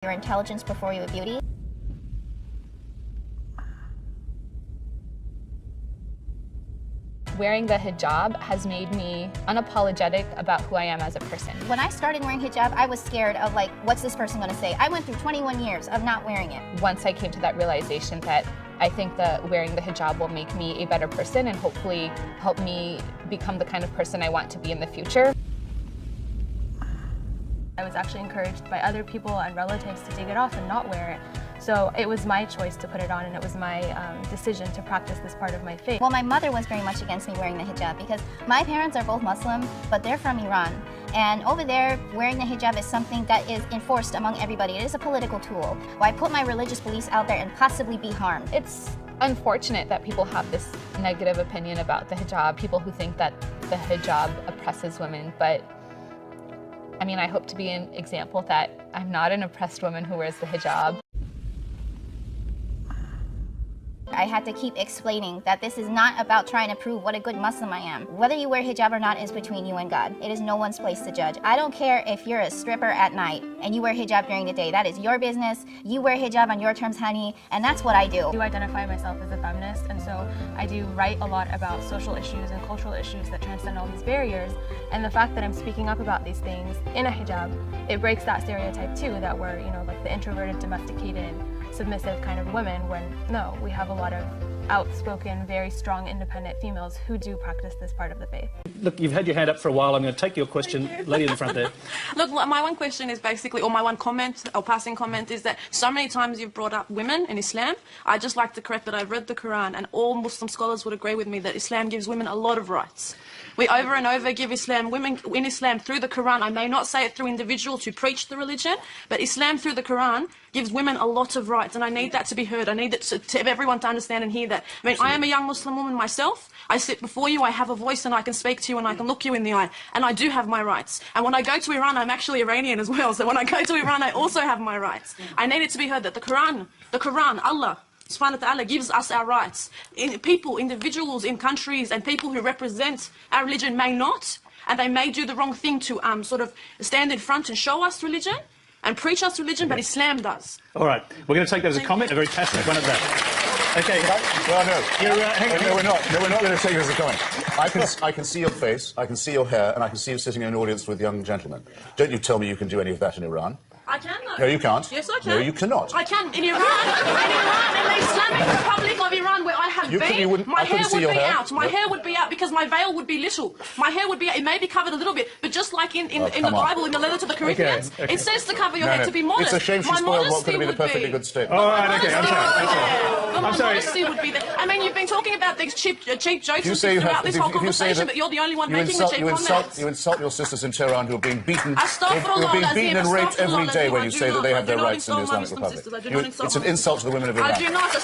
your intelligence before your beauty. Wearing the hijab has made me unapologetic about who I am as a person. When I started wearing hijab, I was scared of like, what's this person gonna say? I went through 21 years of not wearing it. Once I came to that realization that I think that wearing the hijab will make me a better person and hopefully help me become the kind of person I want to be in the future. I was actually encouraged by other people and relatives to take it off and not wear it. So it was my choice to put it on, and it was my decision to practice this part of my faith. Well, my mother was very much against me wearing the hijab because my parents are both Muslim, but they're from Iran. And over there, wearing the hijab is something that is enforced among everybody. It is a political tool. Why put my religious beliefs out there and possibly be harmed? It's unfortunate that people have this negative opinion about the hijab, people who think that the hijab oppresses women, but I mean, I hope to be an example that I'm not an oppressed woman who wears the hijab. I had to keep explaining that this is not about trying to prove what a good Muslim I am. Whether you wear hijab or not is between you and God. It is no one's place to judge. I don't care if you're a stripper at night and you wear hijab during the day. That is your business. You wear hijab on your terms, honey, and that's what I do. I do identify myself as a feminist, and so I do write a lot about social issues and cultural issues that transcend all these barriers. And the fact that I'm speaking up about these things in a hijab, it breaks that stereotype too, that we're, you know, like the introverted, domesticated, submissive kind of women, when no, we have a lot of outspoken, very strong, independent females who do practice this part of the faith. Look, you've had your hand up for a while. I'm going to take your question. Lady in the front there. Look, my one question is basically, or my one comment, or passing comment, is that so many times you've brought up women in Islam. I'd just like to correct that I've read the Quran, and all Muslim scholars would agree with me that Islam gives women a lot of rights. We over and over give women in Islam through the Quran. I may not say it through individuals who preach the religion, but Islam through the Quran gives women a lot of rights, and I need that to be heard. I need that to everyone to understand and hear that. I mean, I am a young Muslim woman myself. I sit before you, I have a voice, and I can speak to you, and I can look you in the eye, and I do have my rights. And when I go to Iran, I'm actually Iranian as well, so when I go to Iran, I also have my rights. I need it to be heard that the Quran, Allah Subhanahu wa ta'ala gives us our rights. People, individuals in countries and people who represent our religion may not, and they may do the wrong thing to sort of stand in front and show us religion and preach us religion, but Islam does. All right, we're going to take that as a comment, a very passionate one at that. Okay. Well, no. No, we're not. No, we're not going to take it as a comment. I can see your face, I can see your hair, and I can see you sitting in an audience with young gentlemen. Don't you tell me you can do any of that in Iran. I can, though. No, you can't. Yes, I can. No, you cannot. I can. In Iran, in the Islamic Republic of Iran, where I have been, my hair would be out. My hair would be out because my veil would be little. My hair would be out. It may be covered a little bit, but just like in the Bible, in the letter to the Corinthians, it says to cover your head, to be modest. It's a shame she spoiled what could have been a perfectly good statement. All right, okay, I'm sorry. My modesty would be there. I mean, you've been talking about these cheap jokes throughout this whole conversation, but you're the only one making the cheap comments. You insult your sisters in Tehran who are being beaten and raped every day when you say that they have their rights in the Islamic Republic. It's an insult to the women of Iran. I do not.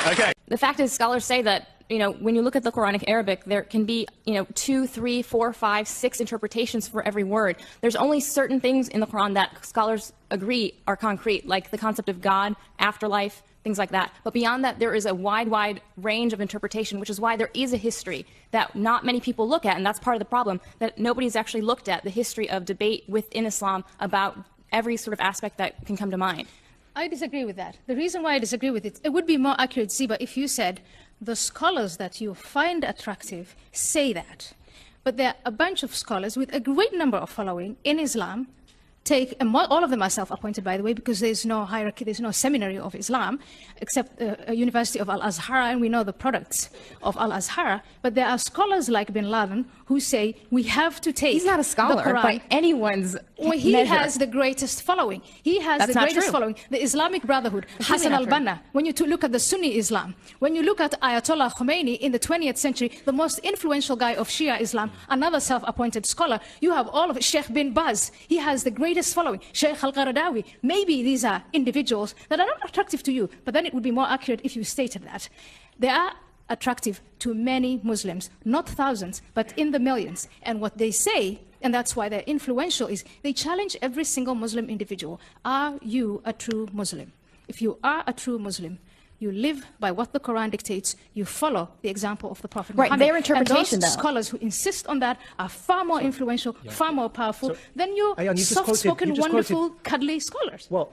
Okay. The fact is, scholars say that, you know, when you look at the Quranic Arabic, there can be, 2, 3, 4, 5, 6 interpretations for every word. There's only certain things in the Quran that scholars agree are concrete, like the concept of God, afterlife, things like that. But beyond that, there is a wide range of interpretation, which is why there is a history that not many people look at, and that's part of the problem, that nobody's actually looked at the history of debate within Islam about every sort of aspect that can come to mind. I disagree with that. The reason why I disagree with it, it would be more accurate, Ziba, if you said the scholars that you find attractive say that. But there are a bunch of scholars with a great number of following in Islam, all of them are self-appointed, by the way, because there's no hierarchy, there's no seminary of Islam, except a University of Al-Azhar, and we know the products of Al-Azhar. But there are scholars like Bin Laden who say we have to take He's not a scholar by anyone's Well, he measure. has the greatest following. He has That's the not greatest true. following. The Islamic Brotherhood, Hassan al-Banna, when you look at the Sunni Islam, when you look at Ayatollah Khomeini in the 20th century, the most influential guy of Shia Islam, another self-appointed scholar, you have all of it. Sheikh bin Baz, he has the greatest following. Sheikh al-Qaradawi, maybe these are individuals that are not attractive to you, but then it would be more accurate if you stated that. They are attractive to many Muslims, not thousands, but in the millions. And what they say, and that's why they're influential, is they challenge every single Muslim individual. Are you a true Muslim? If you are a true Muslim, You live by what the Quran dictates. You follow the example of the Prophet Right, Muhammad. their interpretation, and those though. scholars who insist on that are far more influential, far more powerful than your Ayan, you just quoted- soft-spoken, you just quoted- wonderful, cuddly scholars. Well,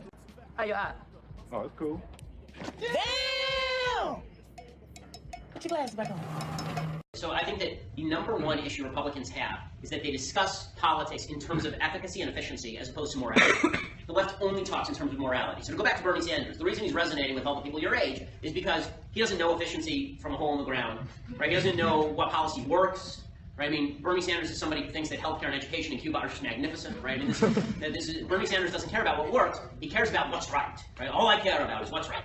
Oh, that's cool. So I think that the number one issue Republicans have is that they discuss politics in terms of efficacy and efficiency as opposed to morality. The left only talks in terms of morality. So to go back to Bernie Sanders, the reason he's resonating with all the people your age is because he doesn't know efficiency from a hole in the ground, right? He doesn't know what policy works, right? I mean, Bernie Sanders is somebody who thinks that healthcare and education in Cuba are just magnificent, right? I mean, Bernie Sanders doesn't care about what works. He cares about what's right, right? All I care about is what's right.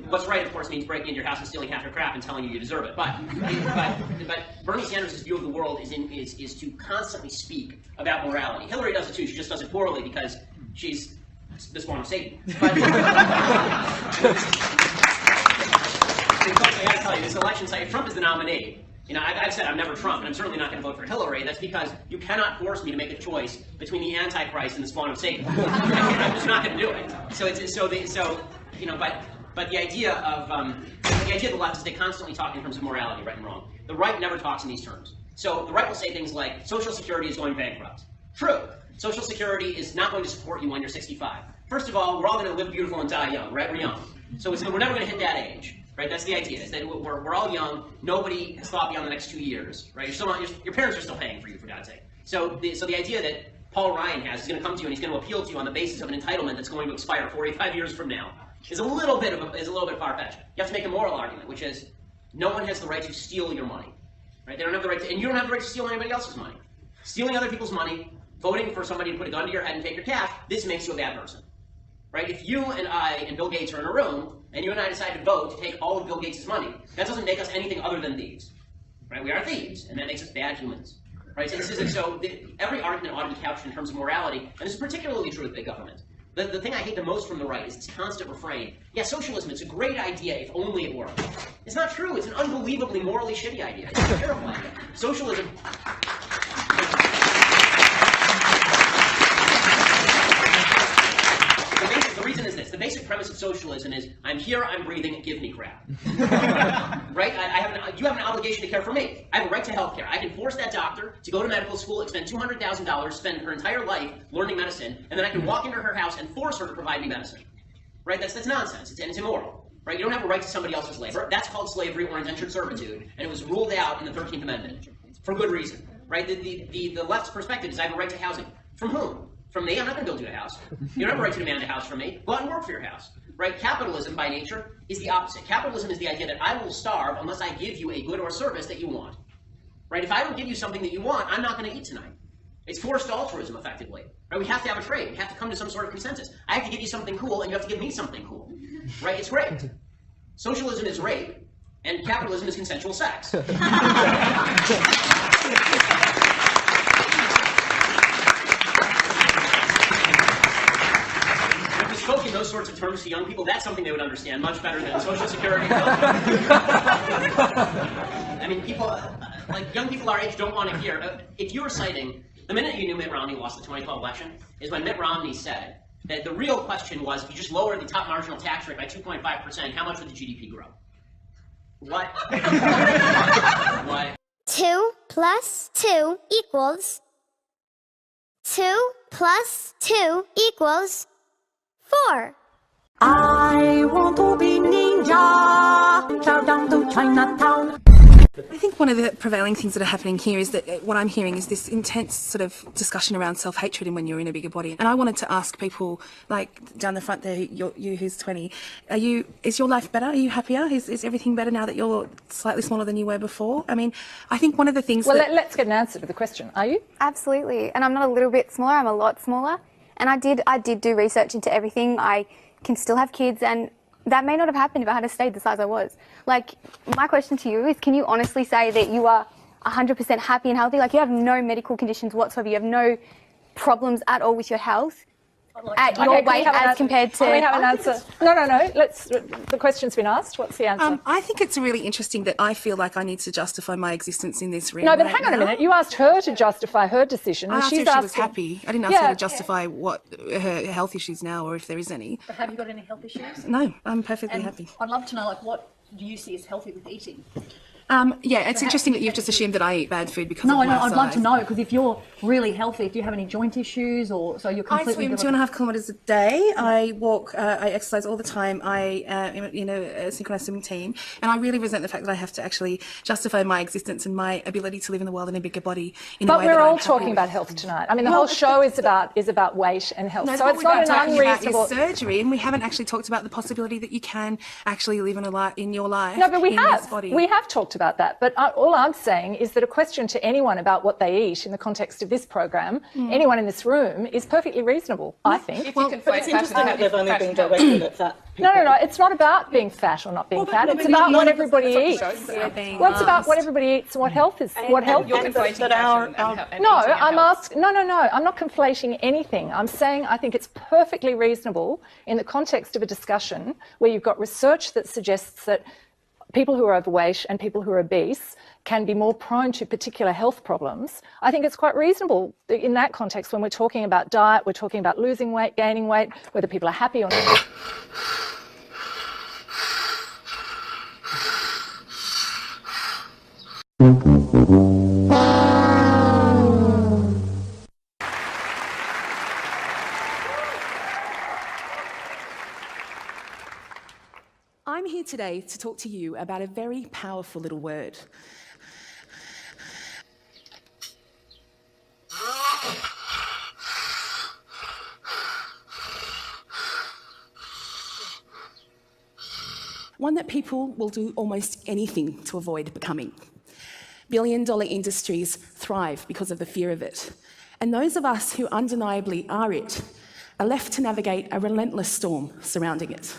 What's right, of course, means breaking into your house and stealing half your crap and telling you you deserve it. But Bernie Sanders' view of the world is to constantly speak about morality. Hillary does it too. She just does it poorly because she's the spawn of Satan. But I got to tell you, this election cycle, if Trump is the nominee, you know, I've said I'm never Trump, and I'm certainly not going to vote for Hillary. That's because you cannot force me to make a choice between the Antichrist and the spawn of Satan. I'm just not going to do it. But the idea of the left is they constantly talk in terms of morality, right and wrong. The right never talks in these terms. So the right will say things like Social Security is going bankrupt. True. Social Security is not going to support you when you're 65. First of all, we're all going to live beautiful and die young, right? We're young. So we're never going to hit that age. Right, that's the idea. Is that we're all young. Nobody has thought beyond the next 2 years. Right, your parents are still paying for you, for God's sake. So the idea that Paul Ryan has is going to come to you and he's going to appeal to you on the basis of an entitlement that's going to expire 45 years from now is a little bit far-fetched. You have to make a moral argument, which is no one has the right to steal your money. Right, they don't have the right to, and you don't have the right to steal anybody else's money. Stealing other people's money, voting for somebody to put a gun to your head and take your cash, this makes you a bad person. Right? If you and I and Bill Gates are in a room, and you and I decide to vote to take all of Bill Gates' money, that doesn't make us anything other than thieves. Right? We are thieves, and that makes us bad humans. Right? So every argument ought to be couched in terms of morality, and this is particularly true with big government. The thing I hate the most from the right is this constant refrain. Yeah, socialism, it's a great idea if only it worked. It's not true. It's an unbelievably morally shitty idea. It's a terrible idea. Socialism... The reason is this. The basic premise of socialism is, I'm here, I'm breathing, give me crap. Right? You have an obligation to care for me. I have a right to health care. I can force that doctor to go to medical school, expend $200,000, spend her entire life learning medicine, and then I can walk into her house and force her to provide me medicine. Right? That's nonsense. It's immoral. Right? You don't have a right to somebody else's labor. That's called slavery or indentured servitude, and it was ruled out in the 13th Amendment. For good reason. Right? The left's perspective is I have a right to housing. From whom? From me? I'm not going to build you a house. You don't have a right to demand a house from me. Go out and work for your house. Right? Capitalism, by nature, is the opposite. Capitalism is the idea that I will starve unless I give you a good or service that you want. Right? If I don't give you something that you want, I'm not going to eat tonight. It's forced altruism, effectively. Right? We have to have a trade. We have to come to some sort of consensus. I have to give you something cool, and you have to give me something cool. Right? It's great. Socialism is rape, and capitalism is consensual sex. Spoke in those sorts of terms to young people, that's something they would understand much better than Social Security. I mean, people, like young people our age don't want to hear. If you were citing, the minute you knew Mitt Romney lost the 2012 election, is when Mitt Romney said that the real question was, if you just lower the top marginal tax rate by 2.5%, how much would the GDP grow? What? What? 2 plus 2 equals 2 plus 2 equals 4. I want to be ninja. Shout down to Chinatown. I think one of the prevailing things that are happening here is that what I'm hearing is this intense sort of discussion around self-hatred and when you're in a bigger body. And I wanted to ask people, like down the front there, you who's 20, is your life better? Are you happier? Is everything better now that you're slightly smaller than you were before? I mean, I think one of the things let's get an answer to the question. Are you? Absolutely. And I'm not a little bit smaller, I'm a lot smaller. And I did do research into everything. I can still have kids, and that may not have happened if I had stayed the size I was. Like, my question to you is, can you honestly say that you are 100% happy and healthy? Like, you have no medical conditions whatsoever, you have no problems at all with your health? at your weight as compared to... We have an answer. No. The question's been asked. What's the answer? I think it's really interesting that I feel like I need to justify my existence in this room. No, but hang on a minute. You asked her to justify her decision. I And asked she's her if she was asking- happy. I didn't ask her to justify what her health issues now or if there is any. But have you got any health issues? No, I'm perfectly happy. I'd love to know, like, what do you see as healthy with eating? Yeah, it's interesting that you've just assumed that I eat bad food because No, of I my know. I'd love to size. know, because if you're really healthy, do you have any joint issues, or so you're I completely... swim 2.5 kilometres a day. I walk, I exercise all the time. I am in a synchronised swimming team, and I really resent the fact that I have to actually justify my existence and my ability to live in the world in a bigger body in a way But we're that all I'm happy talking with. about health tonight. I mean, the whole show is about weight and health. No, So what it's we're not an talking about unreasonable... is surgery, and we haven't actually talked about the possibility that you can actually live in your life. No, but we in have. this body. We have talked about that. But all I'm saying is that a question to anyone about what they eat in the context of this program, anyone in this room, is perfectly reasonable, I think. But it's interesting that they've only been directed at fat No, it's not about being fat or not being fat. It's about what everybody eats. Well, it's about what everybody eats and what health is. What health You're is. conflating fashion and No, eating and I'm health. asking. No. I'm not conflating anything. I'm saying I think it's perfectly reasonable in the context of a discussion where you've got research that suggests that people who are overweight and people who are obese can be more prone to particular health problems. I think it's quite reasonable in that context when we're talking about diet, we're talking about losing weight, gaining weight, whether people are happy or not. I'm here today to talk to you about a very powerful little word. One that people will do almost anything to avoid becoming. Billion-dollar industries thrive because of the fear of it. And those of us who undeniably are it are left to navigate a relentless storm surrounding it.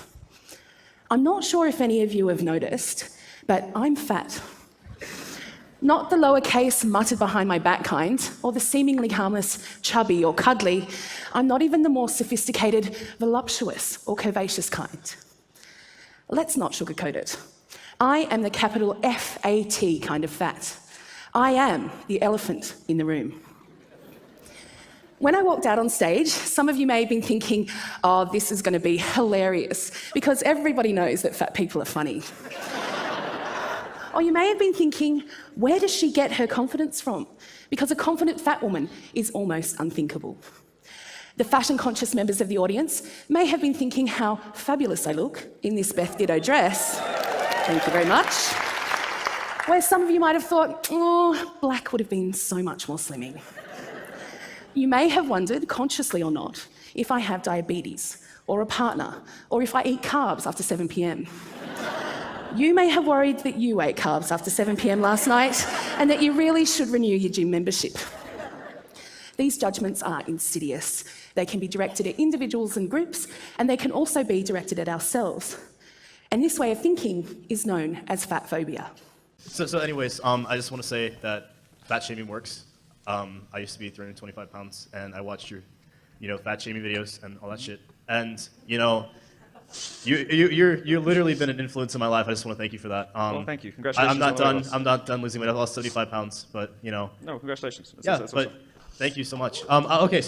I'm not sure if any of you have noticed, but I'm fat. Not the lowercase muttered behind my back kind, or the seemingly harmless chubby or cuddly. I'm not even the more sophisticated voluptuous or curvaceous kind. Let's not sugarcoat it. I am the capital F-A-T kind of fat. I am the elephant in the room. When I walked out on stage, some of you may have been thinking, oh, this is going to be hilarious, because everybody knows that fat people are funny. Or you may have been thinking, where does she get her confidence from? Because a confident fat woman is almost unthinkable. The fashion-conscious members of the audience may have been thinking how fabulous I look in this Beth Ditto dress. Thank you very much. Where some of you might have thought, oh, black would have been so much more slimming. You may have wondered, consciously or not, if I have diabetes, or a partner, or if I eat carbs after 7 p.m. You may have worried that you ate carbs after 7 p.m. last night, and that you really should renew your gym membership. These judgments are insidious. They can be directed at individuals and groups, and they can also be directed at ourselves. And this way of thinking is known as fat phobia. So anyways, I just want to say that fat shaming works. I used to be 325 pounds, and I watched your, fat shaming videos and all that shit. And you're literally been an influence in my life. I just want to thank you for that. Well, thank you. Congratulations. I'm not done losing weight. I've lost 75 pounds, but No, congratulations. That's but awesome. Thank you so much. Okay.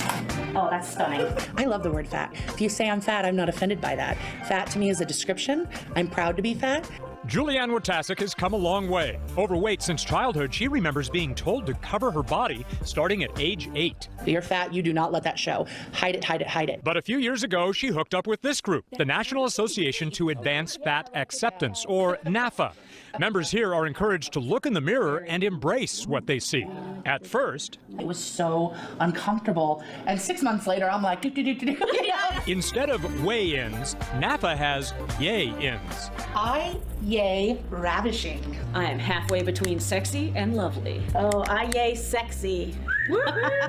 Oh, that's stunning. I love the word fat. If you say I'm fat, I'm not offended by that. Fat to me is a description. I'm proud to be fat. Julianne Wojtaszek has come a long way. Overweight since childhood, she remembers being told to cover her body starting at age 8. You're fat, you do not let that show. Hide it, hide it, hide it. But a few years ago, she hooked up with this group, the National Association to Advance Fat Acceptance, or NAFA. Members here are encouraged to look in the mirror and embrace what they see. At first, it was so uncomfortable. And 6 months later, I'm like, instead of weigh-ins, NAFA has yay-ins. I yay ravishing. I am halfway between sexy and lovely. Oh, I yay sexy.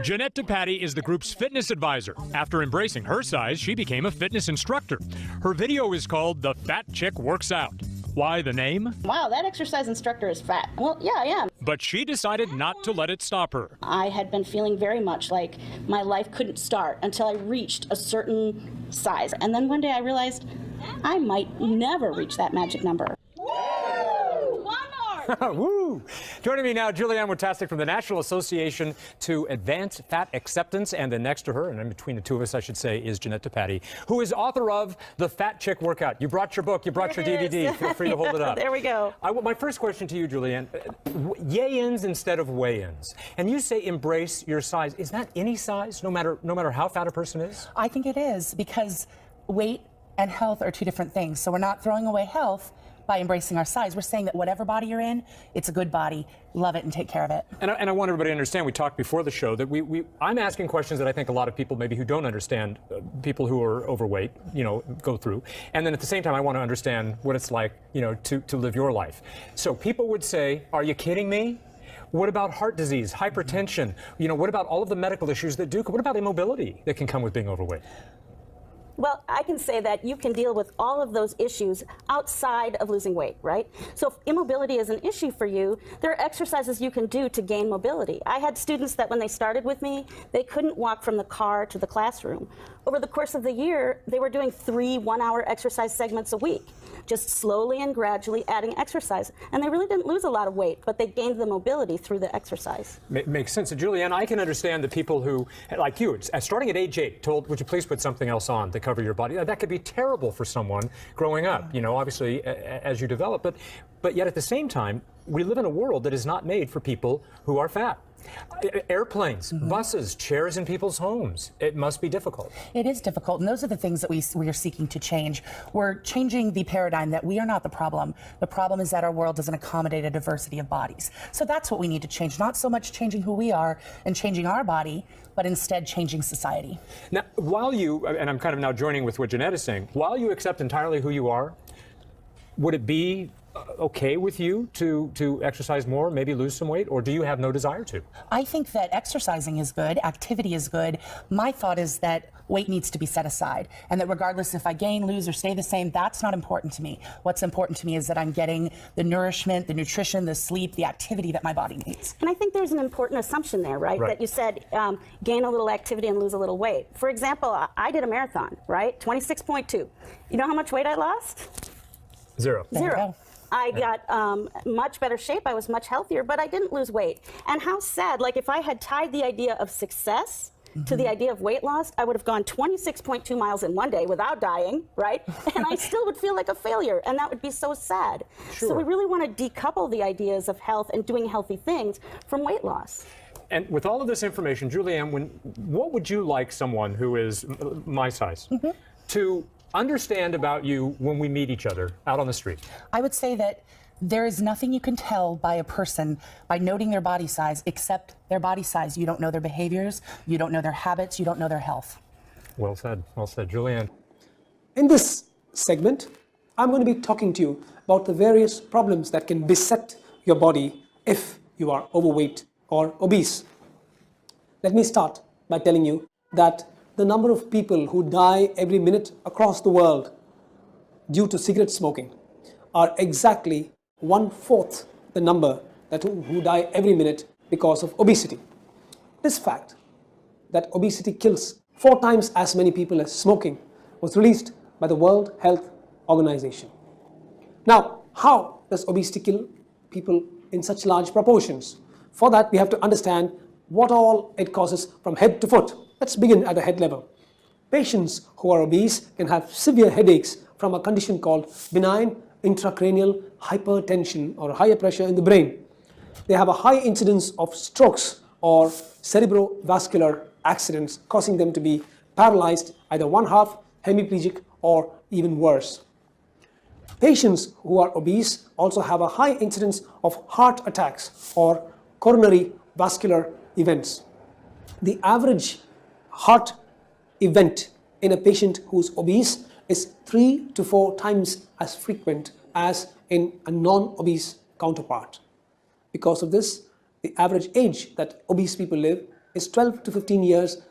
Jeanette DePatty is the group's fitness advisor. After embracing her size, she became a fitness instructor. Her video is called The Fat Chick Works Out. Why the name? Wow, that exercise instructor is fat. Well, yeah, I am. But she decided not to let it stop her. I had been feeling very much like my life couldn't start until I reached a certain size. And then one day I realized I might never reach that magic number. Woo! Joining me now, Julianne Watasek from the National Association to Advance Fat Acceptance, and then next to her, and in between the two of us, I should say, is Jeanette Tapati, who is author of The Fat Chick Workout. You brought your book, you brought your DVD. Feel free to hold it up. There we go. My first question to you, Julianne, yay-ins instead of weigh-ins. And you say embrace your size. Is that any size, no matter how fat a person is? I think it is, because weight and health are two different things. So we're not throwing away health by embracing our size. We're saying that whatever body you're in, it's a good body. Love it and take care of it. And I want everybody to understand, we talked before the show, that I'm asking questions that I think a lot of people maybe who don't understand, people who are overweight, go through. And then at the same time, I want to understand what it's like, to live your life. So people would say, are you kidding me? What about heart disease, hypertension? What about all of the medical issues that do? What about immobility that can come with being overweight? Well, I can say that you can deal with all of those issues outside of losing weight, right? So if immobility is an issue for you, there are exercises you can do to gain mobility. I had students that when they started with me, they couldn't walk from the car to the classroom. Over the course of the year, they were doing 3 one-hour exercise segments a week, just slowly and gradually adding exercise. And they really didn't lose a lot of weight, but they gained the mobility through the exercise. Makes sense. So, Julianne, I can understand the people who, like you, starting at age 8, told, would you please put something else on to cover your body? That could be terrible for someone growing up, obviously, as you develop. But yet at the same time, we live in a world that is not made for people who are fat. Airplanes, buses, chairs in people's homes. It must be difficult. It is difficult, and those are the things that we are seeking to change. We're changing the paradigm that we are not the problem. The problem is that our world doesn't accommodate a diversity of bodies. So that's what we need to change, not so much changing who we are and changing our body, but instead changing society. Now, while you, and I'm kind of now joining with what Jeanette is saying, while you accept entirely who you are, would it be okay with you to exercise more, maybe lose some weight, or do you have no desire to? I think that exercising is good, activity is good. My thought is that weight needs to be set aside, and that regardless if I gain, lose, or stay the same, that's not important to me. What's important to me is that I'm getting the nourishment, the nutrition, the sleep, the activity that my body needs. And I think there's an important assumption there, right? That you said gain a little activity and lose a little weight. For example, I did a marathon, right? 26.2. You know how much weight I lost? Zero. I got much better shape. I was much healthier, but I didn't lose weight. And how sad, like if I had tied the idea of success to the idea of weight loss, I would have gone 26.2 miles in one day without dying, right? And I still would feel like a failure, and that would be so sad. Sure. So we really want to decouple the ideas of health and doing healthy things from weight loss. And with all of this information, Julianne, what would you like someone who is my size to understand about you when we meet each other out on the street? I would say that there is nothing you can tell by a person by noting their body size except their body size. You don't know their behaviors, you don't know their habits, you don't know their health. Well said, Julianne. In this segment, I'm going to be talking to you about the various problems that can beset your body if you are overweight or obese. Let me start by telling you that the number of people who die every minute across the world due to cigarette smoking are exactly 1/4 the number who die every minute because of obesity. This fact that obesity kills 4 times as many people as smoking was released by the World Health Organization. Now, how does obesity kill people in such large proportions? For that, we have to understand what all it causes from head to foot. Let's begin at the head level. Patients who are obese can have severe headaches from a condition called benign intracranial hypertension or higher pressure in the brain. They have a high incidence of strokes or cerebrovascular accidents, causing them to be paralyzed, either one half, hemiplegic, or even worse. Patients who are obese also have a high incidence of heart attacks or coronary vascular events. The average heart event in a patient who's obese is 3 to 4 times as frequent as in a non-obese counterpart. Because of this, the average age that obese people live is 12 to 15 years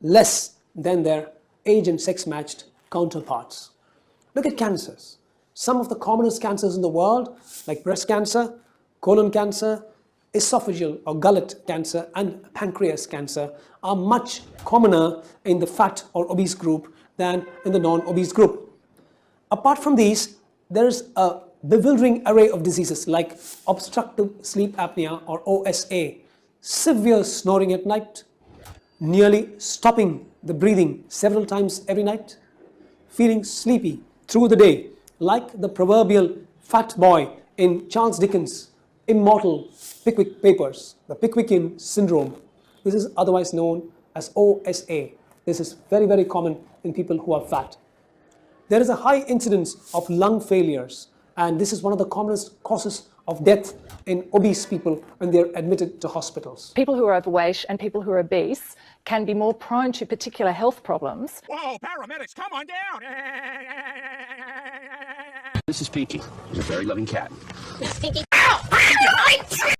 less than their age and sex matched counterparts. Look at cancers. Some of the commonest cancers in the world, like breast cancer, colon cancer, esophageal or gullet cancer, and pancreas cancer, are much commoner in the fat or obese group than in the non-obese group. Apart from these, there is a bewildering array of diseases like obstructive sleep apnea or OSA, severe snoring at night, nearly stopping the breathing several times every night, feeling sleepy through the day, like the proverbial fat boy in Charles Dickens' immortal Pickwick Papers, the Pickwickian syndrome. This is otherwise known as OSA. This is very, very common in people who are fat. There is a high incidence of lung failures, and this is one of the commonest causes of death in obese people when they're admitted to hospitals. People who are overweight and people who are obese can be more prone to particular health problems. Whoa, paramedics, come on down! This is Pinky. He's a very loving cat. Pinky. Ow!